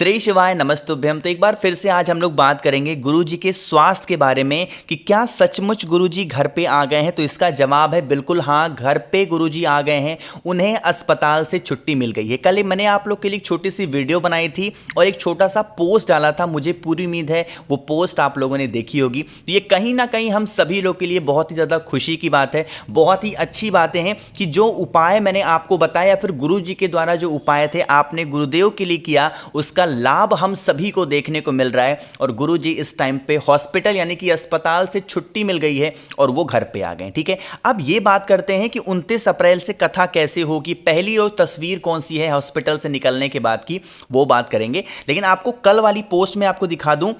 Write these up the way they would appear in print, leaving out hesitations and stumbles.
श्री शिवाय नमस्तुभ्यम। तो एक बार फिर से आज हम लोग बात करेंगे गुरुजी के स्वास्थ्य के बारे में कि क्या सचमुच गुरुजी घर पे आ गए हैं। तो इसका जवाब है बिल्कुल हाँ, घर पे गुरुजी आ गए हैं। उन्हें अस्पताल से छुट्टी मिल गई है। कल मैंने आप लोग के लिए एक छोटी सी वीडियो बनाई थी और एक छोटा सा पोस्ट डाला था। मुझे पूरी उम्मीद है वो पोस्ट आप लोगों ने देखी होगी। तो ये कहीं ना कहीं हम सभी लोग के लिए बहुत ही ज़्यादा खुशी की बात है, बहुत ही अच्छी बातें हैं कि जो उपाय मैंने आपको बताया या फिर गुरुजी के द्वारा जो उपाय थे आपने गुरुदेव के लिए किया, उसका लाभ हम सभी को देखने को मिल रहा है। और गुरुजी इस टाइम पे हॉस्पिटल यानी कि अस्पताल से छुट्टी मिल गई है और वो घर पे आ गए। ठीक है, अब ये बात करते हैं कि 29 अप्रैल से कथा कैसे होगी, पहली और तस्वीर कौन सी है हॉस्पिटल से निकलने के बाद की, वो बात करेंगे। लेकिन आपको कल वाली पोस्ट में आपको दिखा दूं,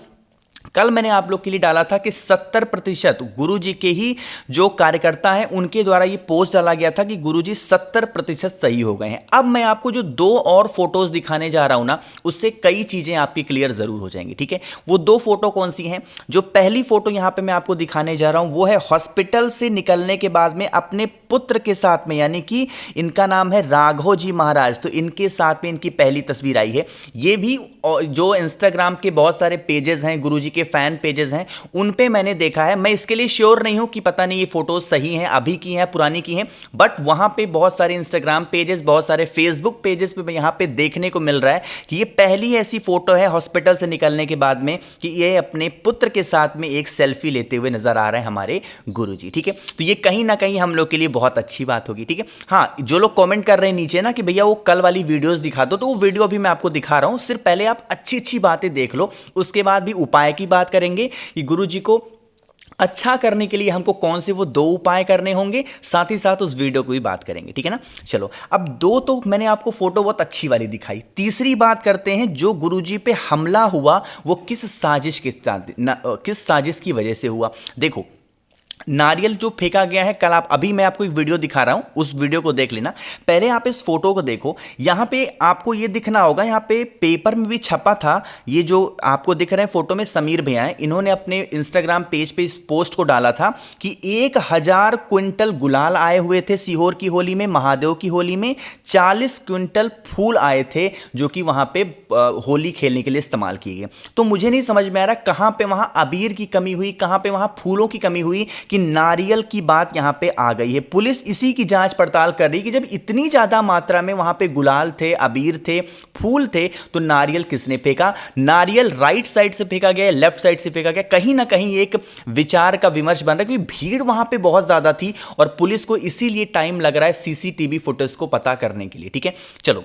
कल मैंने आप लोग के लिए डाला था कि 70% गुरुजी के ही जो कार्यकर्ता हैं उनके द्वारा ये पोस्ट डाला गया था कि गुरुजी 70% सही हो गए हैं। अब मैं आपको जो दो और फोटोज दिखाने जा रहा हूं ना, उससे कई चीजें आपकी क्लियर जरूर हो जाएंगी। ठीक है, वो दो फोटो कौन सी हैं? जो पहली फोटो यहां पे मैं आपको दिखाने जा रहा हूं वो है हॉस्पिटल से निकलने के बाद में अपने पुत्र के साथ में, यानी कि इनका नाम है राघव जी महाराज। तो इनके साथ में इनकी पहली तस्वीर आई है। ये भी जो इंस्टाग्राम के बहुत सारे पेजेस हैं, गुरुजी के फैन पेजेस हैं, उन पे मैंने देखा है। मैं इसके लिए श्योर नहीं हूं कि पता नहीं ये फोटोज सही हैं, अभी की हैं पुरानी की हैं, बट वहां पे बहुत सारे इंस्टाग्राम पेजेस, बहुत सारे फेसबुक पेजेस पे यहां पे देखने को मिल रहा है कि ये पहली ऐसी फोटो है हॉस्पिटल से निकलने के बाद में कि ये अपने पुत्र के साथ में एक सेल्फी लेते हुए नजर आ रहे हैं हमारे गुरुजी। ठीक है, तो ये कहीं ना कहीं हम लोग के लिए बहुत अच्छी बात होगी। ठीक है, हाँ, जो लोग कमेंट कर रहे हैं नीचे ना कि भैया वो कल वाली वीडियोस दिखा दो, तो वो वीडियो भी मैं आपको दिखा रहा हूं। सिर्फ पहले आप अच्छी अच्छी बातें देख लो, उसके बाद भी उपाय की बात करेंगे कि गुरुजी को अच्छा करने के लिए हमको कौन से वो दो उपाय करने होंगे, साथ ही साथ उस वीडियो को भी बात करेंगे। ठीक है ना, चलो अब दो तो मैंने आपको फोटो बहुत अच्छी वाली दिखाई। तीसरी बात करते हैं, जो गुरुजी पे हमला हुआ वो किस साजिश की वजह से हुआ। देखो, नारियल जो फेंका गया है कल, आप अभी मैं आपको एक वीडियो दिखा रहा हूं, उस वीडियो को देख लेना। पहले आप इस फोटो को देखो, यहां पे आपको ये दिखना होगा, यहां पे पेपर में भी छपा था। ये जो आपको दिख रहे हैं फोटो में समीर भैया हैं, इन्होंने अपने इंस्टाग्राम पेज पे इस पोस्ट को डाला था कि 1000 क्विंटल गुलाल आए हुए थे सीहोर की होली में, महादेव की होली में 40 क्विंटल फूल आए थे जो कि वहां पे होली खेलने के लिए इस्तेमाल किए गए। तो मुझे नहीं समझ में आ रहा कहां पे वहां अबीर की कमी हुई, कहां पे वहां फूलों की कमी हुई कि नारियल की बात यहां पे आ गई है। पुलिस इसी की जांच पड़ताल कर रही कि जब इतनी ज्यादा मात्रा में वहां पे गुलाल थे, अबीर थे, फूल थे, तो नारियल किसने फेंका? नारियल राइट साइड से फेंका गया, लेफ्ट साइड से फेंका गया? कहीं ना कहीं एक विचार का विमर्श बन रहा है क्योंकि भीड़ वहां पे बहुत ज्यादा थी और पुलिस को इसीलिए टाइम लग रहा है सीसीटीवी फुटेज को पता करने के लिए। ठीक है, चलो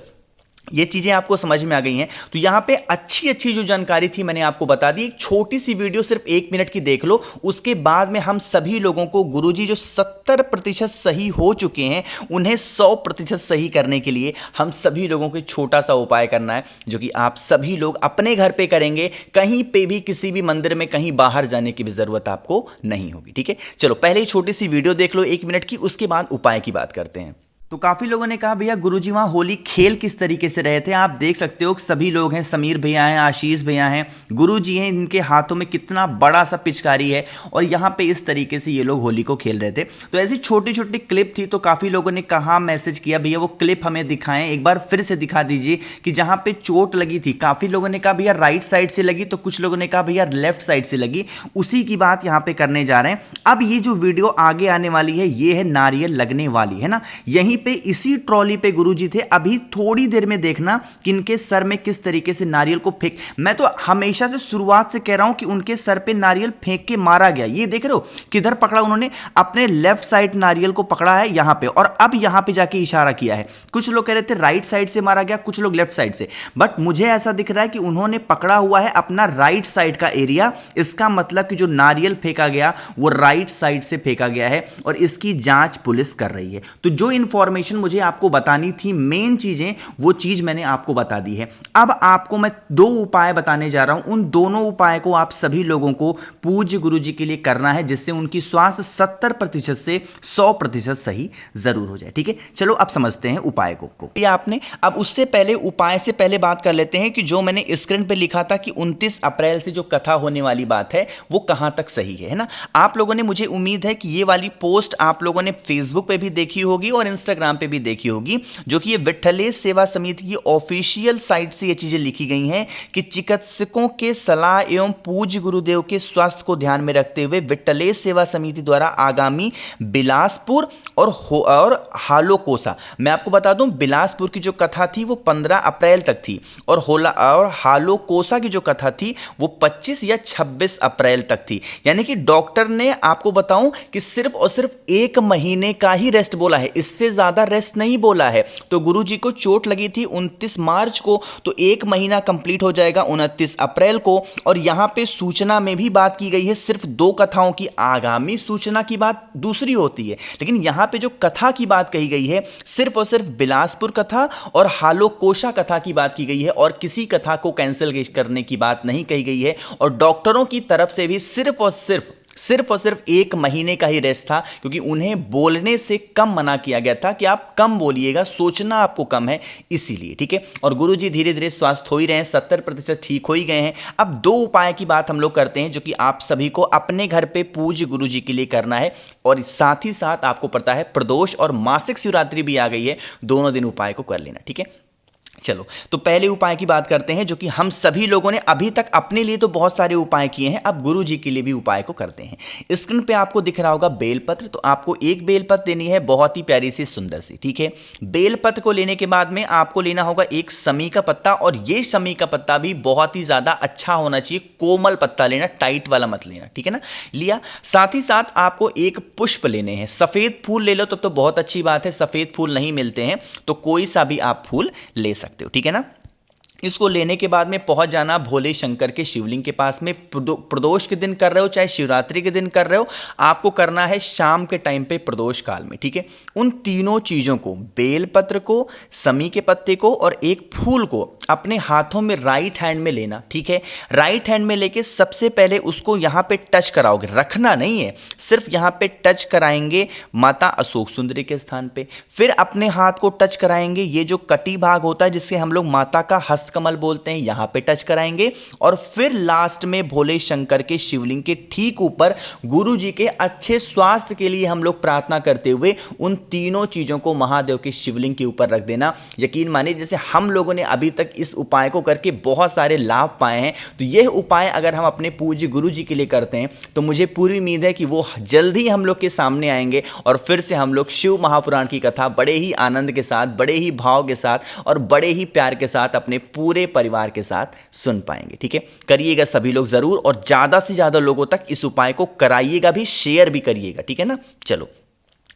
ये चीजें आपको समझ में आ गई हैं। तो यहां पे अच्छी अच्छी जो जानकारी थी मैंने आपको बता दी। एक छोटी सी वीडियो सिर्फ 1 मिनट की देख लो, उसके बाद में हम सभी लोगों को गुरुजी जो 70% सही हो चुके हैं उन्हें 100% सही करने के लिए हम सभी लोगों को छोटा सा उपाय करना है, जो कि आप सभी लोग अपने घर पे करेंगे। कहीं पे भी, किसी भी मंदिर में कहीं बाहर जाने की भी जरूरत आपको नहीं होगी। ठीक है, चलो पहले ही छोटी सी वीडियो देख लो 1 मिनट की, उसके बाद उपाय की बात करते हैं। तो काफी लोगों ने कहा भैया गुरुजी वहां होली खेल किस तरीके से रहे थे। आप देख सकते हो सभी लोग हैं, समीर भैया हैं, आशीष भैया हैं, गुरुजी हैं, इनके हाथों में कितना बड़ा सा पिचकारी है और यहां पे इस तरीके से ये लोग होली को खेल रहे थे। तो ऐसी छोटी छोटी क्लिप थी, तो काफी लोगों ने कहा, मैसेज किया भैया वो क्लिप हमें दिखाएं, एक बार फिर से दिखा दीजिए कि जहां पे चोट लगी थी। काफी लोगों ने कहा भैया राइट साइड से लगी, तो कुछ लोगों ने कहा भैया लेफ्ट साइड से लगी। उसी की बात यहां पे करने जा रहे हैं। अब ये जो वीडियो आगे आने वाली है ये है नारियल लगने वाली है ना, यहीं पे इसी ट्रॉली पे गुरुजी थे। अभी थोड़ी देर में देखना कि इनके सर में किस तरीके से नारियल को फेंक, मैं तो हमेशा से शुरुआत से कह रहा हूं कि उनके सर पे नारियल फेंक के मारा गया। ये देख रहे हो किधर पकड़ा उन्होंने? अपने लेफ्ट साइड नारियल को पकड़ा है यहां पे, और अब यहां पे जाके इशारा किया है। कुछ लोग कह रहे थे राइट साइड से मारा गया, कुछ लोग लेफ्ट साइड से, बट मुझे ऐसा दिख रहा है कि उन्होंने पकड़ा हुआ है अपना राइट साइड का एरिया। इसका मतलब कि जो नारियल फेंका गया वो राइट साइड से फेंका गया है और इसकी जांच पुलिस कर रही है। तो जो इंफॉर्मेशन मुझे आपको बतानी थी, मेन चीजें, वो चीज मैंने आपको बता दी है। अब आपको मैं दो उपाय बताने जा रहा हूं, उन दोनों उपाय को आप सभी लोगों को पूज्य गुरुजी के लिए करना है, जिससे उनकी स्वास्थ्य 70% से 100% सही जरूर हो जाए। ठीक है, चलो अब समझते हैं उपाय को। ये आपने, अब उससे पहले उपाय से पहले बात कर लेते हैं कि जो मैंने स्क्रीन पे लिखा था कि 29 अप्रैल से जो कथा होने वाली बात है वो कहां तक सही है ना। आप लोगों ने, मुझे उम्मीद है कि ये वाली पोस्ट आप लोगों ने फेसबुक पे भी देखी होगी और इंस्टाग्राम इंस्टाग्राम पे भी देखी होगी, जो कि ये विठ्ठलेश सेवा समिति की ऑफिशियल साइट से ये चीजें लिखी गई हैं कि चिकित्सकों के सलाह एवं पूज्य गुरुदेव के स्वास्थ्य को ध्यान में रखते हुए विठ्ठलेश सेवा समिति द्वारा आगामी बिलासपुर और हालोकोसा, मैं आपको बता दूं बिलासपुर की जो कथा थी वो 15 अप्रैल तक थी और हालोकोसा की जो कथा थी वो 25 या 26 अप्रैल तक थी। यानी कि डॉक्टर ने आपको बताऊं कि सिर्फ और सिर्फ 1 महीने का ही रेस्ट बोला है, इससे ज्यादा रेस्ट नहीं बोला है। तो गुरुजी को चोट लगी थी 29 मार्च को, तो 1 महीना कंप्लीट हो जाएगा 29 अप्रैल को। और यहां पे सूचना में भी बात की गई है सिर्फ 2 कथाओं की, आगामी सूचना की बात दूसरी होती है, लेकिन यहां पे जो कथा की बात कही गई है सिर्फ और सिर्फ बिलासपुर कथा और हालोकोशा कथा की बात की गई है और किसी कथा को कैंसिल करने की बात नहीं कही गई है। और डॉक्टरों की तरफ से भी सिर्फ और सिर्फ 1 महीने का ही रेस्ट था, क्योंकि उन्हें बोलने से कम मना किया गया था कि आप कम बोलिएगा, सोचना आपको कम है, इसीलिए। ठीक है, और गुरुजी धीरे धीरे स्वस्थ हो ही रहे हैं, 70% ठीक हो ही गए हैं। अब 2 उपाय की बात हम लोग करते हैं जो कि आप सभी को अपने घर पे पूज्य गुरुजी के लिए करना है, और साथ ही साथ आपको पता है प्रदोष और मासिक शिवरात्रि भी आ गई है, दोनों दिन उपाय को कर लेना। ठीक है, चलो तो पहले उपाय की बात करते हैं जो कि हम सभी लोगों ने अभी तक अपने लिए तो बहुत सारे उपाय किए हैं, अब गुरु जी के लिए भी उपाय को करते हैं। स्क्रीन पे आपको दिख रहा होगा बेलपत्र, तो आपको एक बेलपत्र लेनी है, बहुत ही प्यारी सी सुंदर सी। ठीक है, बेलपत्र को लेने के बाद में आपको लेना होगा एक समी का पत्ता, और ये समी का पत्ता भी बहुत ही ज्यादा अच्छा होना चाहिए, कोमल पत्ता लेना, टाइट वाला मत लेना। ठीक है ना, लिया। साथ ही साथ आपको एक पुष्प लेने हैं, सफेद फूल ले लो तब तो बहुत अच्छी बात है, सफेद फूल नहीं मिलते हैं तो कोई सा भी आप फूल ले सकते हो। ठीक है ना, इसको लेने के बाद में पहुंच जाना भोले शंकर के शिवलिंग के पास में। प्रदोष के दिन कर रहे हो चाहे शिवरात्रि के दिन कर रहे हो, आपको करना है शाम के टाइम पे प्रदोष काल में। ठीक है, उन तीनों चीजों को, बेलपत्र को, समी के पत्ते को और एक फूल को अपने हाथों में राइट हैंड में लेना। ठीक है, राइट हैंड में लेके सबसे पहले उसको यहां पे टच कराओगे, रखना नहीं है, सिर्फ यहां पे टच कराएंगे माता अशोक सुंदरी के स्थान पे। फिर अपने हाथ को टच कराएंगे ये जो कटी भाग होता है जिससे हम लोग माता का कमल बोलते हैं, यहां पे टच कराएंगे। और फिर लास्ट में भोले शंकर के शिवलिंग के ठीक ऊपर गुरु जी के अच्छे स्वास्थ्य के लिए हम लोग प्रार्थना करते हुए उन तीनों चीजों को महादेव के शिवलिंग के ऊपर रख देना। यकीन मानिए जैसे हम लोगों ने अभी तक इस उपाय को करके बहुत सारे लाभ पाए हैं, तो यह उपाय अगर हम अपने पूज्य गुरु जी के लिए करते हैं तो मुझे पूरी उम्मीद है कि वो जल्द ही हम लोग के सामने आएंगे और फिर से हम लोग शिव महापुराण की कथा बड़े ही आनंद के साथ, बड़े ही भाव के साथ और बड़े ही प्यार के साथ अपने पूरे परिवार के साथ सुन पाएंगे। ठीक है, करिएगा सभी लोग जरूर, और ज्यादा से ज्यादा लोगों तक इस उपाय को कराइएगा भी, शेयर भी करिएगा। ठीक है ना, चलो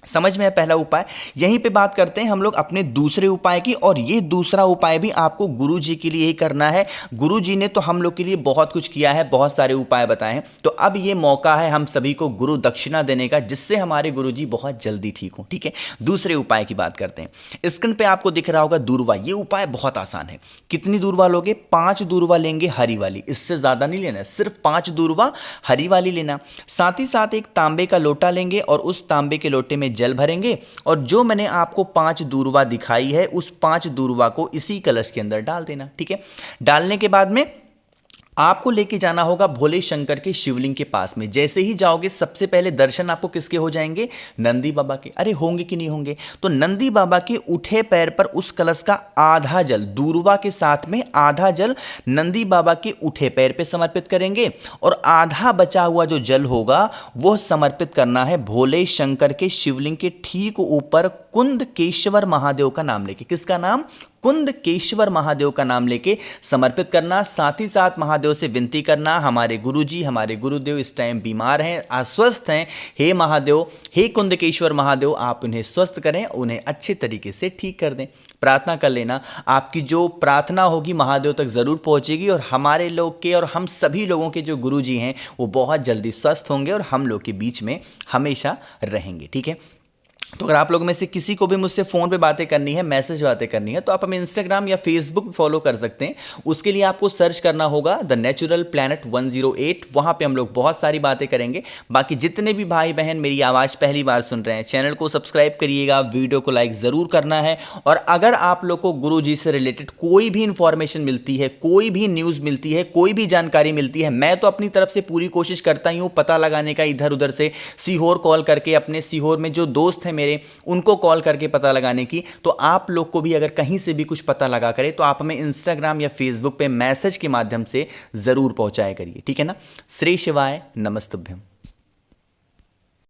समझ में है पहला उपाय। यहीं पे बात करते हैं हम लोग अपने दूसरे उपाय की, और ये दूसरा उपाय भी आपको गुरु जी के लिए ही करना है। गुरु जी ने तो हम लोग के लिए बहुत कुछ किया है, बहुत सारे उपाय बताए हैं, तो अब ये मौका है हम सभी को गुरु दक्षिणा देने का, जिससे हमारे गुरु जी बहुत जल्दी ठीक हो। ठीक है, दूसरे उपाय की बात करते हैं। स्क्रीन पे आपको दिख रहा होगा दूरवा, ये उपाय बहुत आसान है। कितनी दूरवा लोगे? 5 दूरवा लेंगे हरी वाली, इससे ज्यादा नहीं लेना, सिर्फ 5 दूरवा हरी वाली लेना। साथ ही साथ एक तांबे का लोटा लेंगे और उस तांबे के लोटे में जल भरेंगे, और जो मैंने आपको 5 दूरवा दिखाई है उस 5 दूरवा को इसी कलश के अंदर डाल देना। ठीक है, डालने के बाद में आपको लेके जाना होगा भोले शंकर के शिवलिंग के पास में। जैसे ही जाओगे सबसे पहले दर्शन आपको किसके हो जाएंगे? नंदी बाबा के। अरे होंगे कि नहीं होंगे? तो नंदी बाबा के उठे पैर पर उस कलश का आधा जल, दूरवा के साथ में आधा जल नंदी बाबा के उठे पैर पे समर्पित करेंगे, और आधा बचा हुआ जो जल होगा वह समर्पित करना है भोले शंकर के शिवलिंग के ठीक ऊपर कुंदकेश्वर महादेव का नाम लेके। किसका नाम? कुंदकेश्वर महादेव का नाम लेके समर्पित करना। साथ ही साथ महादेव से विनती करना, हमारे गुरुजी, हमारे गुरुदेव इस टाइम बीमार हैं, अस्वस्थ हैं, हे महादेव, हे कुंदकेश्वर महादेव, आप उन्हें स्वस्थ करें, उन्हें अच्छे तरीके से ठीक कर दें। प्रार्थना कर लेना, आपकी जो प्रार्थना होगी महादेव तक जरूर पहुंचेगी, और हमारे लोग के और हम सभी लोगों के जो गुरुजी हैं वो बहुत जल्दी स्वस्थ होंगे और हम लोग के बीच में हमेशा रहेंगे। ठीक है, तो अगर आप लोगों में से किसी को भी मुझसे फ़ोन पे बातें करनी है, मैसेज बातें करनी है, तो आप हमें इंस्टाग्राम या फेसबुक फॉलो कर सकते हैं। उसके लिए आपको सर्च करना होगा द नेचुरल प्लैनेट 108, वहाँ पे हम लोग बहुत सारी बातें करेंगे। बाकी जितने भी भाई बहन मेरी आवाज़ पहली बार सुन रहे हैं, चैनल को सब्सक्राइब करिएगा, वीडियो को लाइक ज़रूर करना है। और अगर आप लोग को गुरु जी से रिलेटेड कोई भी इंफॉर्मेशन मिलती है, कोई भी न्यूज़ मिलती है, कोई भी जानकारी मिलती है, मैं तो अपनी तरफ से पूरी कोशिश करता ही हूँ पता लगाने का, इधर उधर से सीहोर कॉल करके, अपने सीहोर में जो दोस्त हैं मेरे, उनको कॉल करके पता लगाने की। तो आप लोग को भी अगर कहीं से भी कुछ पता लगा करे तो आप हमें इंस्टाग्राम या फेसबुक पे मैसेज के माध्यम से ज़रूर पहुंचाया करिए, ठीक है ना। श्री शिवाय, नमस्तुभ्यम।